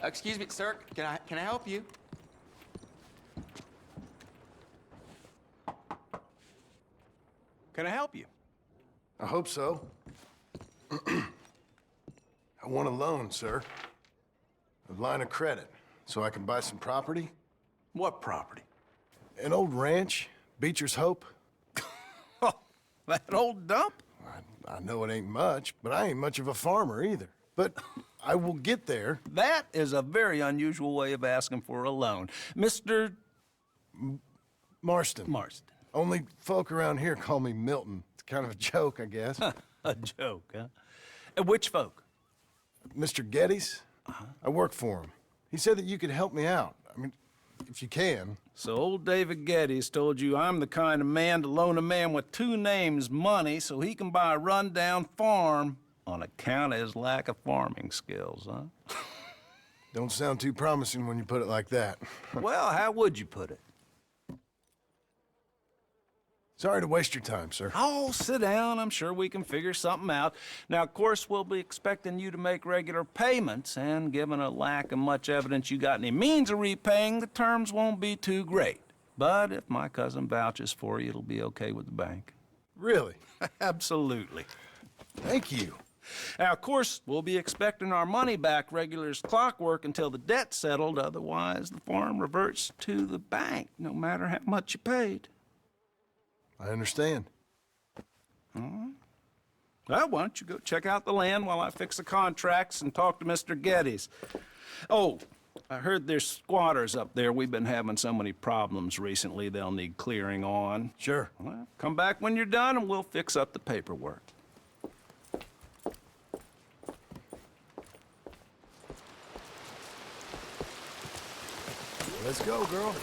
Excuse me, sir. Can I help you? Can I help you? I hope so. I want a loan, sir. A line of credit, so I can buy some property. What property? An old ranch, Beecher's Hope. Oh, that old dump? I know it ain't much, but I ain't much of a farmer either. But I will get there. That is a very unusual way of asking for a loan. Mr. Marston. Marston. Only folk around here call me Milton. It's kind of a joke, I guess. A joke, huh? And which folk? Mr. Geddes? I work for him. He said that you could help me out. I mean, if you can. So old David Geddes told you I'm the kind of man to loan a man with two names money so he can buy a rundown farm on account of his lack of farming skills, huh? Don't sound too promising when you put it like that. Well, how would you put it? Sorry to waste your time, sir. Oh, sit down. I'm sure we can figure something out. Now, of course, we'll be expecting you to make regular payments, and given a lack of much evidence you got any means of repaying, the terms won't be too great. But if my cousin vouches for you, it'll be okay with the bank. Really? Absolutely. Thank you. Now, of course, we'll be expecting our money back regular as clockwork until the debt's settled. Otherwise, the farm reverts to the bank, no matter how much you paid. I understand. Well, why don't you go check out the land while I fix the contracts and talk to Mr. Geddes. Oh, I heard there's squatters up there. We've been having so many problems recently, they'll need clearing on. Sure. Well, come back when you're done and we'll fix up the paperwork. Let's go, girl.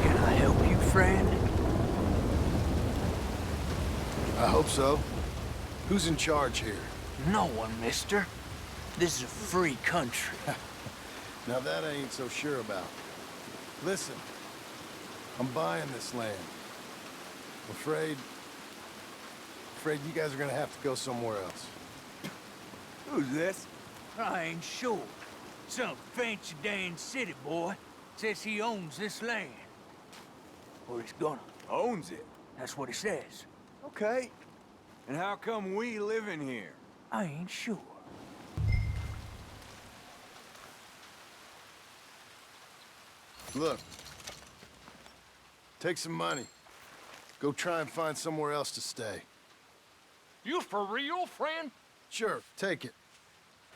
Can I help you, friend? I hope so. Who's in charge here? No one, mister. This is a free country. Now that I ain't so sure about. Listen, I'm buying this land. I'm afraid you guys are gonna have to go somewhere else. Who's this? I ain't sure. Some fancy Dan city boy says he owns this land. Or he's gonna. Owns it. That's what he says. Okay. And how come we live in here? I ain't sure. Look. Take some money. Go try and find somewhere else to stay. You for real, friend? Sure, take it.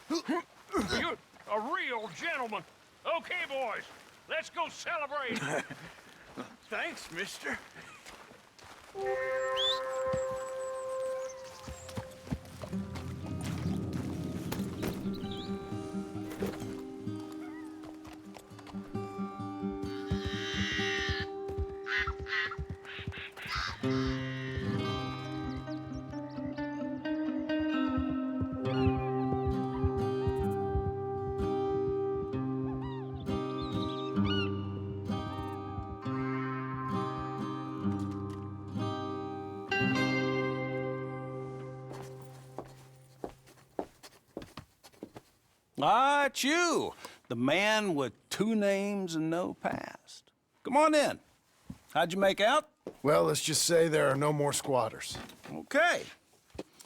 You're a real gentleman. Okay, boys, let's go celebrate. Thanks, mister. Ah, it's you, the man with 2 names and no past. Come on in. How'd you make out? Well, let's just say there are no more squatters. Okay.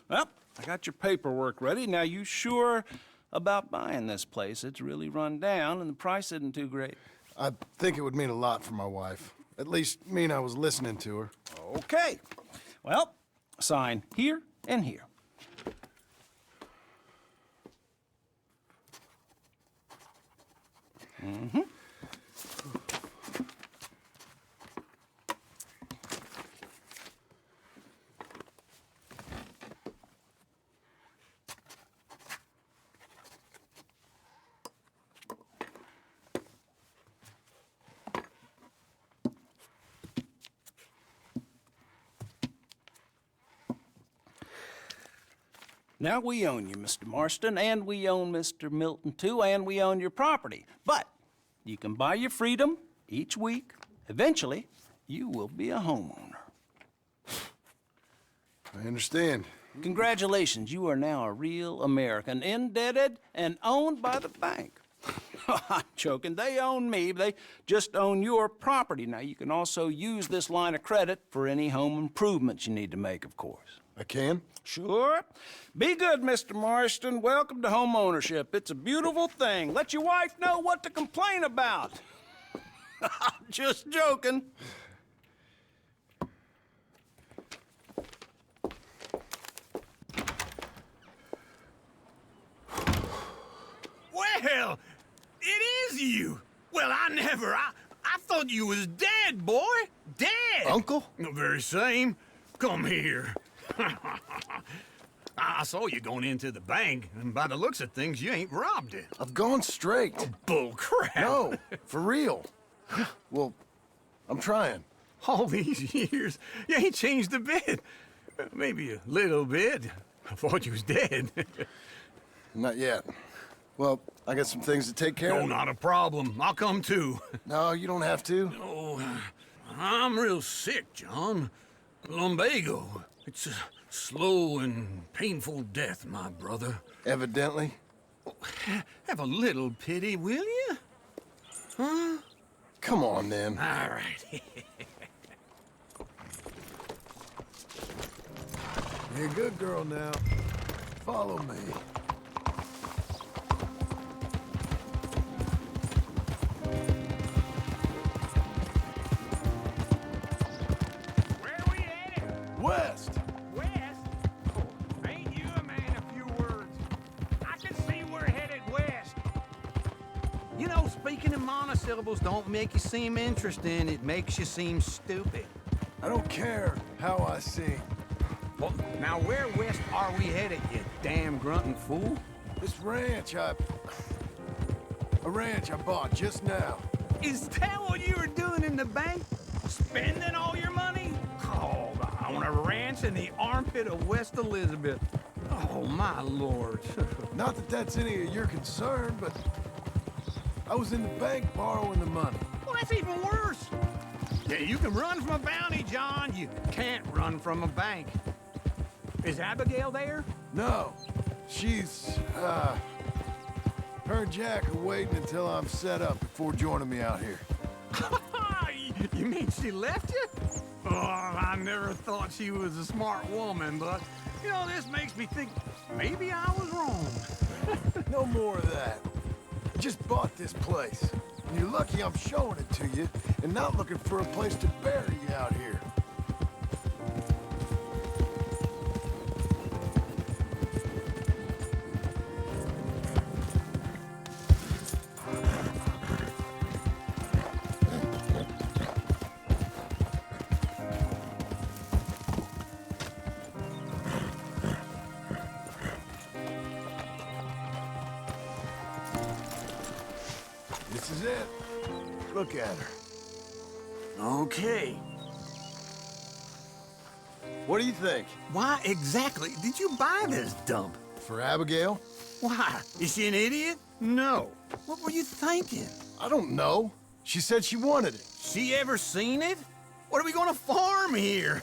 Well, I got your paperwork ready. Now, you sure about buying this place? It's really run down, and the price isn't too great. I think it would mean a lot for my wife. At least mean I was listening to her. Okay. Well, sign here and here. Mm-hmm. Now, we own you, Mr. Marston, and we own Mr. Milton, too, and we own your property. But you can buy your freedom each week. Eventually, you will be a homeowner. I understand. Congratulations, you are now a real American, indebted and owned by the bank. I'm joking. They own me. They just own your property. Now, you can also use this line of credit for any home improvements you need to make, of course. I can? Sure. Be good, Mr. Marston. Welcome to home ownership. It's a beautiful thing. Let your wife know what to complain about. Just joking. Well, it is you. Well, I thought you was dead, boy. Dead. Uncle? The very same. Come here. I saw you going into the bank, and by the looks of things, you ain't robbed it. I've gone straight. Bull crap. No, for real. Well, I'm trying. All these years, you ain't changed a bit. Maybe a little bit. I thought you was dead. Not yet. Well, I got some things to take care No, of. not a problem. I'll come too. No, you don't have to. Oh, I'm real sick, John. Lumbago. It's a slow and painful death, my brother. Evidently. Have a little pity, will you? Huh? Come on, then. All right. You're a good girl now. Follow me. Where are we headed? West! West? Oh, ain't you a man of few words? I can see we're headed west. You know, speaking in monosyllables don't make you seem interesting. It makes you seem stupid. I don't care how I sing. Well, now where west are we headed, you damn grunting fool? This ranch I bought just now. Is that what you were doing in the bank? Spending all your money? Oh, on a ranch in the armpit of West Elizabeth. Oh, my lord. Not that that's any of your concern, but I was in the bank borrowing the money. Well, that's even worse. Yeah, you can run from a bounty, John. You can't run from a bank. Is Abigail there? No, she's, her and Jack are waiting until I'm set up before joining me out here. You mean she left you? Oh, I never thought she was a smart woman, but, you know, this makes me think maybe I was wrong. No more of that. I just bought this place. And you're lucky I'm showing it to you and not looking for a place to bury you out here. This is it. Look at her. Okay. What do you think? Why exactly did you buy this dump? For Abigail? Why? Is she an idiot? No. What were you thinking? I don't know. She said she wanted it. She ever seen it? What are we gonna farm here?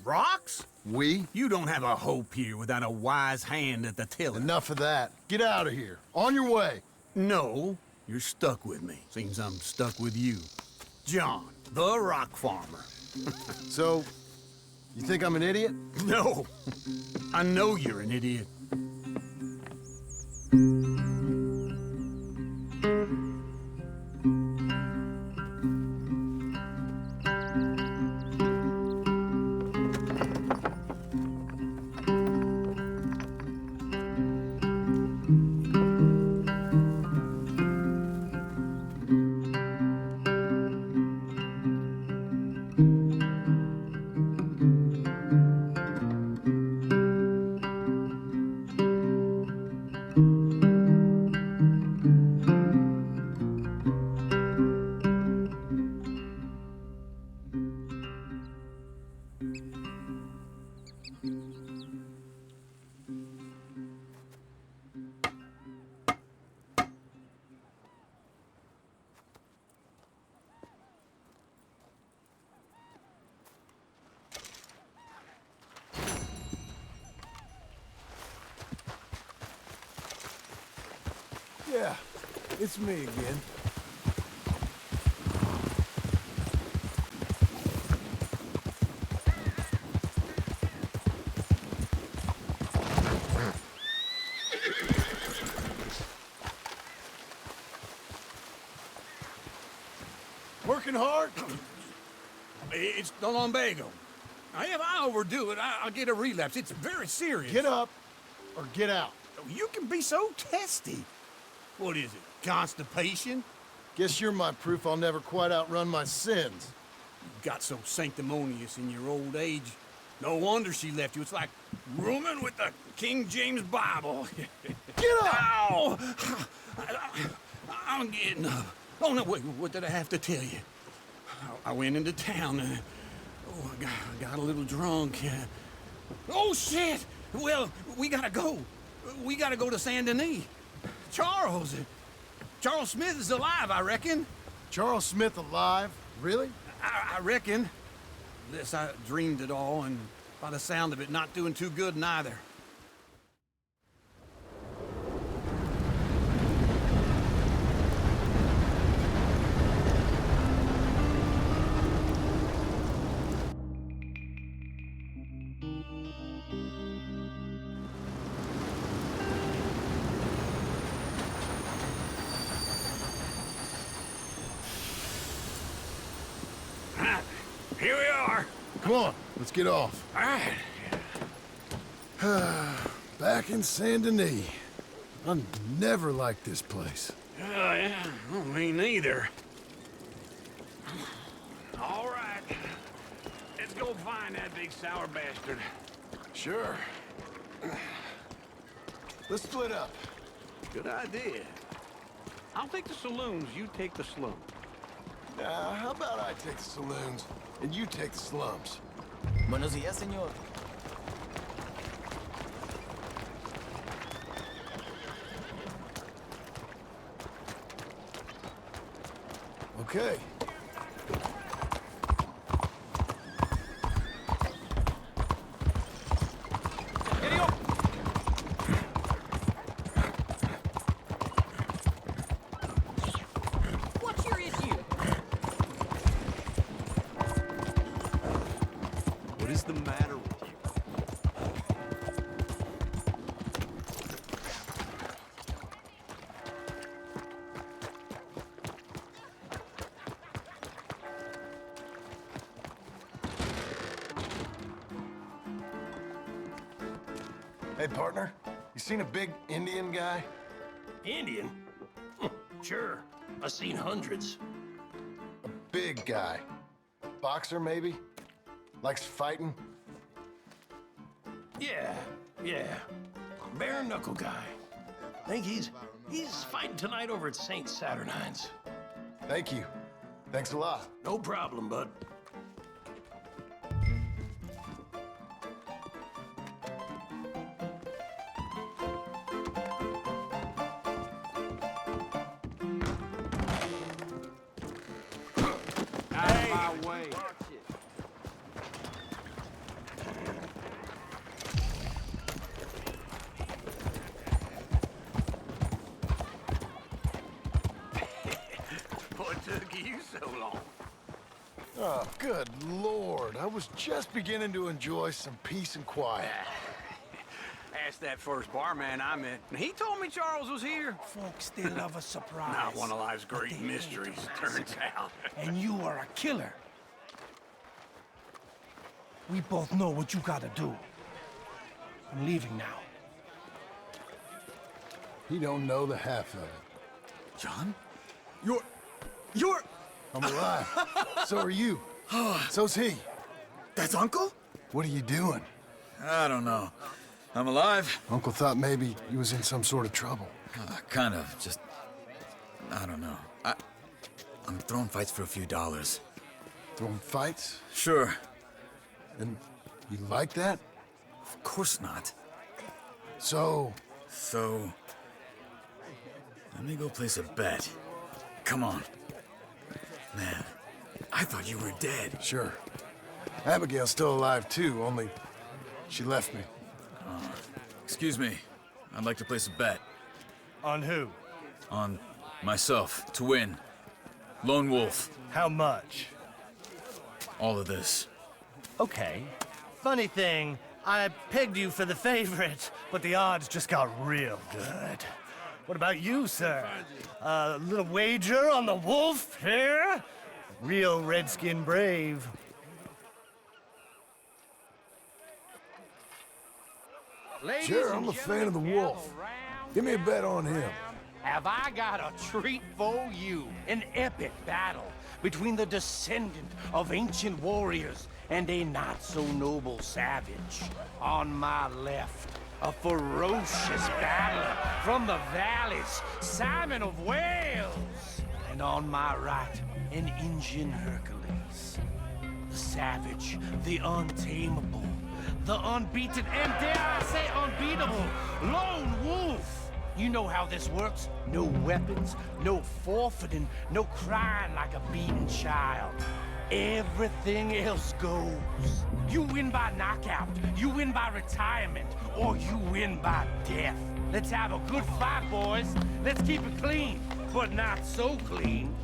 Rocks? We? You don't have a hope here without a wise hand at the tiller. Enough of that. Get out of here. On your way. No, you're stuck with me. Seems I'm stuck with you. John, the rock farmer. So, you think I'm an idiot? No, I know you're an idiot. Yeah, it's me again. Working hard? It's the lumbago. Now, if I overdo it, I'll get a relapse. It's very serious. Get up or get out. You can be so testy. What is it, constipation? Guess you're my proof I'll never quite outrun my sins. You got so sanctimonious in your old age. No wonder she left you. It's like rooming with the King James Bible. Get up! Ow! I'm getting up. Oh, no, wait, what did I have to tell you? I went into town and... I got a little drunk. Oh, shit! Well, we gotta go. We gotta go to Saint Denis. Charles Smith is alive, I reckon. Charles Smith alive? Really? I reckon. This, I dreamed it all, and by the sound of it, not doing too good neither. Here we are. Come on, let's get off. All right. Back in Saint Denis. I never liked this place. Oh, yeah. Oh, me neither. All right. Let's go find that big sour bastard. Sure. Let's split up. Good idea. I'll take the saloons, you take the slums. Now, how about I take the saloons and you take the slums? Buenos días, señor. Okay. What's your issue? What is the matter with you? Hey, partner. You seen a big Indian guy? Indian? Sure. I've seen hundreds. A big guy. Boxer, maybe? Likes fighting? Yeah. Bare knuckle guy. Think he's fighting tonight over at St. Saturnine's. Thank you. Thanks a lot. No problem, bud. you so long? Oh, good Lord. I was just beginning to enjoy some peace and quiet. Asked that first barman I met, and he told me Charles was here. Folks, they love a surprise. Not one of life's But great they hate mysteries, a turns massacre. out. And you are a killer. We both know what you gotta do. I'm leaving now. He don't know the half of it. John? You're... I'm alive. So are you. So's he. That's Uncle? What are you doing? I don't know. I'm alive. Uncle thought maybe you was in some sort of trouble. Kind of, just... I don't know. I'm throwing fights for a few dollars. Throwing fights? Sure. And you like that? Of course not. So, let me go place a bet. Come on. Man, I thought you were dead. sure. Abigail's still alive too, only she left me. Excuse me. I'd like to place a bet. On who? On myself, to win. Lone Wolf. How much? All of this. Okay. Funny thing, I pegged you for the favorite, but the odds just got real good. What about you, sir? A little wager on the wolf here? Real redskin brave. Ladies Sure, and I'm a fan of the gentlemen, wolf. gather round, Give me a bet on him. Have I got a treat for you? An epic battle between the descendant of ancient warriors and a not-so-noble savage. On my left, a ferocious battler from the valleys, Simon of Wales. And on my right, an Indian Hercules. The savage, the untamable, the unbeaten, and dare I say unbeatable, Lone Wolf. You know how this works. No weapons, no forfeiting, no crying like a beaten child. Everything else goes. You win by knockout, you win by retirement, or you win by death. Let's have a good fight, boys. Let's keep it clean, but not so clean.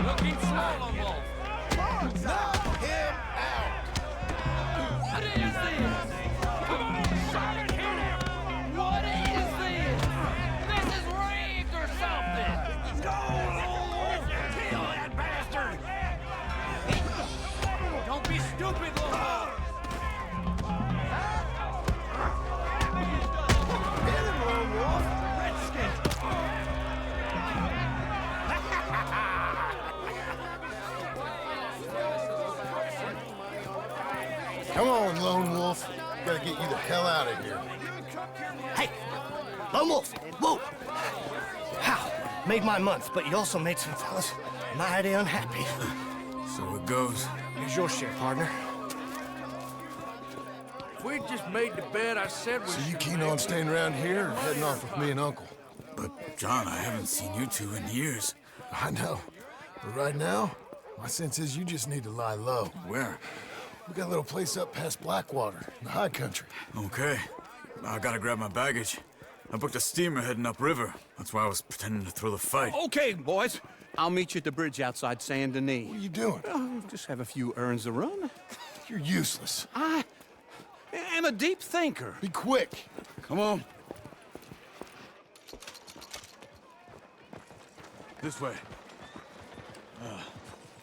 Looking small on Wolf. Knock him out! What is this? Come on, Simon, hit him! What is this? This is raped or something! Go, Wolf! Kill that bastard! Don't be stupid, Wolf! Hit him, Lone Wolf! Redskin! Come on, Lone Wolf. Gotta get you the hell out of here. Hey! Lone Wolf! Whoa! How? Made my month, but you also made some fellas mighty unhappy. So it goes. Here's your share, partner. If we'd just made the bet I said we So you should keen make, on staying around here or heading off with me and Uncle? But, John, I haven't seen you two in years. I know. But right now, my sense is you just need to lie low. Where? We got a little place up past Blackwater, in the high country. Okay. I gotta grab my baggage. I booked a steamer heading upriver. That's why I was pretending to throw the fight. Okay, boys. I'll meet you at the bridge outside Saint Denis. What are you doing? Just have a few errands to run. You're useless. I am a deep thinker. Be quick. Come on. This way.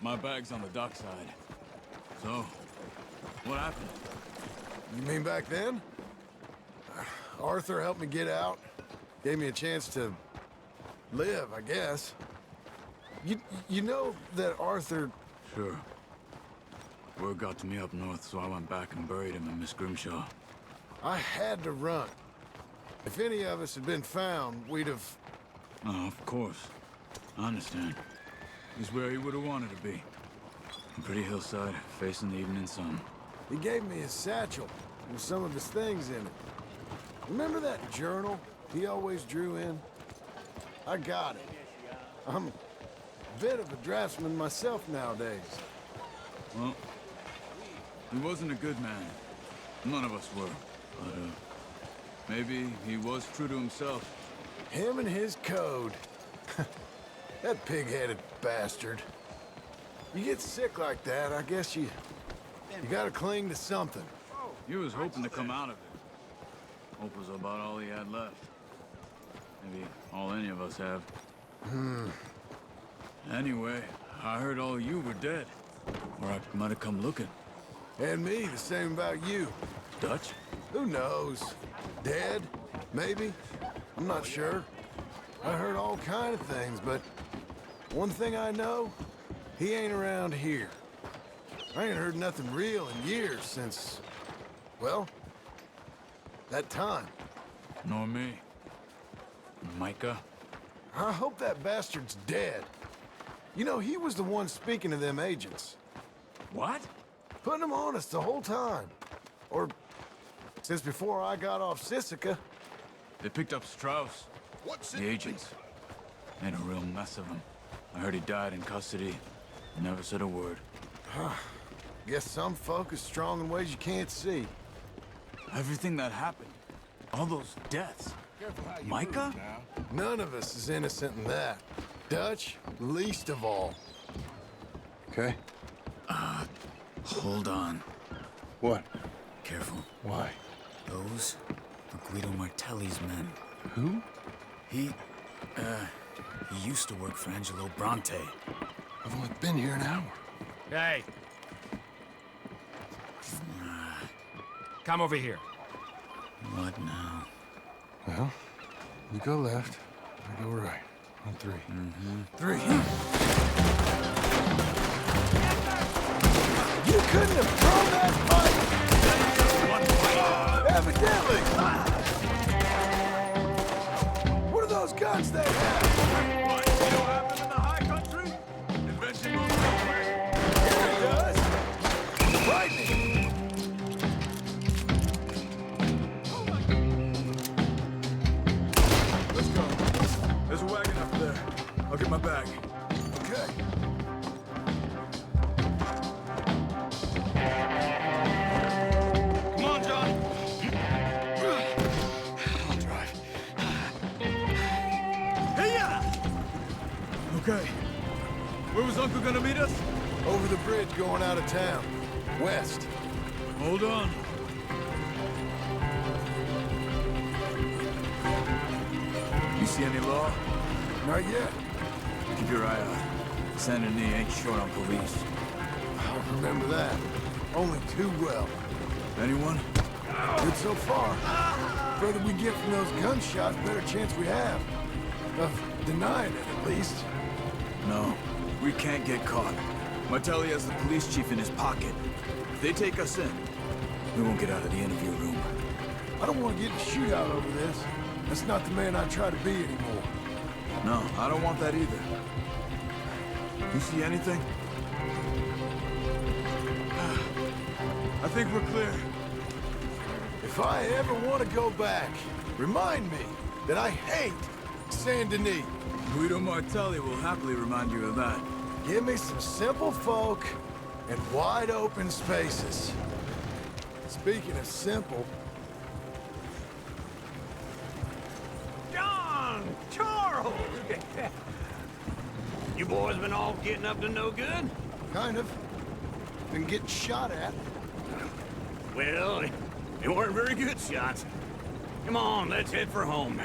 My bag's on the dockside. So, what happened? You mean back then? Arthur helped me get out. Gave me a chance to live, I guess. You know that Arthur... Sure. Word got to me up north, so I went back and buried him in Miss Grimshaw. I had to run. If any of us had been found, we'd have... Oh, of course. I understand. He's where he would have wanted to be. A pretty hillside, facing the evening sun. He gave me his satchel with some of his things in it. Remember that journal he always drew in? I got it. I'm a bit of a draftsman myself nowadays. Well, he wasn't a good man. None of us were. But, maybe he was true to himself. Him and his code. That pig-headed bastard. You get sick like that, I guess you gotta cling to something. He was hoping to come out of it. Hope was about all he had left. Maybe all any of us have. Anyway, I heard all you were dead. Or I might have come looking. And me, the same about you. Dutch? Who knows? Dead? Maybe? I'm not sure. I heard all kind of things, but one thing I know, he ain't around here. I ain't heard nothing real in years since, well, that time. Nor me. Micah? I hope that bastard's dead. You know, he was the one speaking to them agents. What? Putting them on us the whole time. Or since before I got off Sisika. They picked up Strauss. The agents. Made a real mess of him. I heard he died in custody. Never said a word. Guess some folk is strong in ways you can't see. Everything that happened. All those deaths. Micah? None of us is innocent in that. Dutch, least of all. Okay? Hold on. What? Careful. Why? Those are Guido Martelli's men. Who? He used to work for Angelo Bronte. I've only been here an hour. Hey. Come over here. What now? Well, you go left, I go right. On three. Three. You couldn't have thrown that pipe! Evidently! What are those guns they have? What? You know what happened in the high country? Invention moves quick. Yeah, it does. Frightening. Let's go. There's a wagon up there. I'll get my bag. Okay. Come on, John. I'll drive. Okay. Where was Uncle gonna meet us? Over the bridge going out of town. West. Hold on. You see any law? Not yet. Keep your eye out. Saint Denis ain't short on police. I'll remember that. Only too well. Anyone? Good so far. Further we get from those gunshots, better chance we have. Of denying it, at least. No. We can't get caught. Martelli has the police chief in his pocket. If they take us in, we won't get out of the interview room. I don't want to get in a shootout over this. That's not the man I try to be anymore. No, I don't want that either. You see anything? I think we're clear. If I ever want to go back, remind me that I hate Saint Denis. Guido Martelli will happily remind you of that. Give me some simple folk and wide open spaces. Speaking of simple, John! Charles! You boys been all getting up to no good? kind of. Been getting shot at. Well, they weren't very good shots. Come on, let's head for home.